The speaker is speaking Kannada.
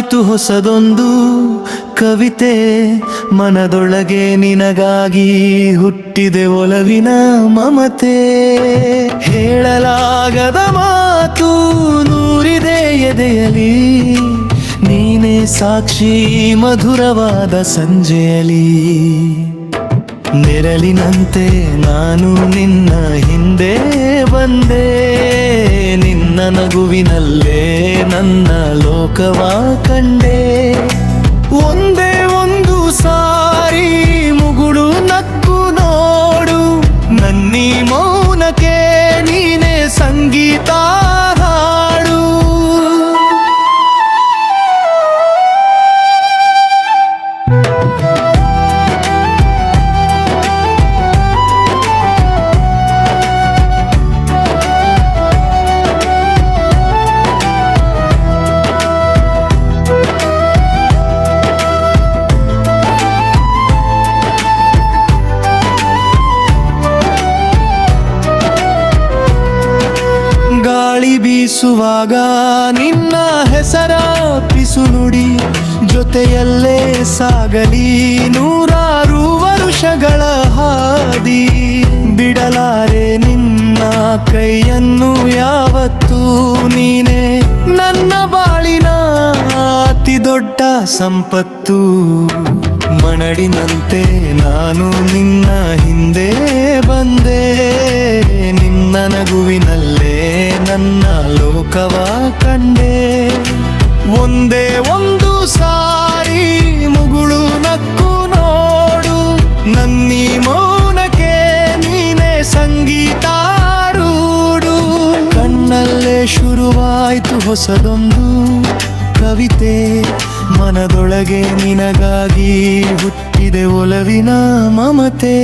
ಶುರುವಾಯಿತು ಹೊಸದೊಂದು ಕವಿತೆ. ಮನದೊಳಗೆ ನಿನಗಾಗಿ ಹುಟ್ಟಿದೆ ಒಲವಿನ ಮಮತೆ. ಹೇಳಲಾಗದ ಮಾತು ನೂರಿದೆ ಎದೆಯಲಿ, ನೀನೇ ಸಾಕ್ಷಿ ಮಧುರವಾದ ಸಂಜೆಯಲಿ. ನೆರಳಿನಂತೆ ನಾನು ನಿನ್ನ ಹಿಂದೆ ಬಂದೆ, ನಿನ್ನ ನಗುವಿನಲ್ಲೇ ನನ್ನ ಲೋಕವ ಕಂಡೆ. ಒಂದೇ ಒಂದು ಸಾರಿ ಮುಗುಳು ನಕ್ಕು ನೋಡು, ನನ್ನೀ ಮೌನಕ್ಕೆ ನೀನೇ ಸಂಗೀತ ಹಾಡು. ಗಾಳಿ ಬೀಸುವಾಗ ನಿನ್ನ ಹೆಸರ ಪಿಸುನುಡಿ, ಜೊತೆಯಲ್ಲೇ ಸಾಗಲಿ ನೂರಾರು ವರುಷಗಳ ಹಾದಿ. ಬಿಡಲಾರೆ ನಿನ್ನ ಕೈಯನ್ನು ಯಾವತ್ತೂ, ನೀನೇ ನನ್ನ ಬಾಳಿನ ಅತಿ ದೊಡ್ಡ ಸಂಪತ್ತು. ಮನಡಿನಂತೆ ನಾನು ನಿನ್ನ ಹಿಂದೆ ಬಂದೆ, ನಿನ್ನ ನಗುವಿನಲ್ಲೇ ನನ್ನ ಲೋಕವ ಕಂಡೆ. ಒಂದೇ ಒಂದು ಸಾರಿ ಮುಗುಳು ನಕ್ಕು ನೋಡು, ನನ್ನೀ ಮೌನಕ್ಕೆ ನೀನೇ ಸಂಗೀತ ರೂಡು. ಕಣ್ಣಲ್ಲೇ ಶುರುವಾಯಿತು ಹೊಸದೊಂದು ಕವಿತೆ. ಮನದೊಳಗೆ ನಿನಗಾಗಿ ಹುಟ್ಟಿದೆ ಒಲವಿನ ಮಮತೆ.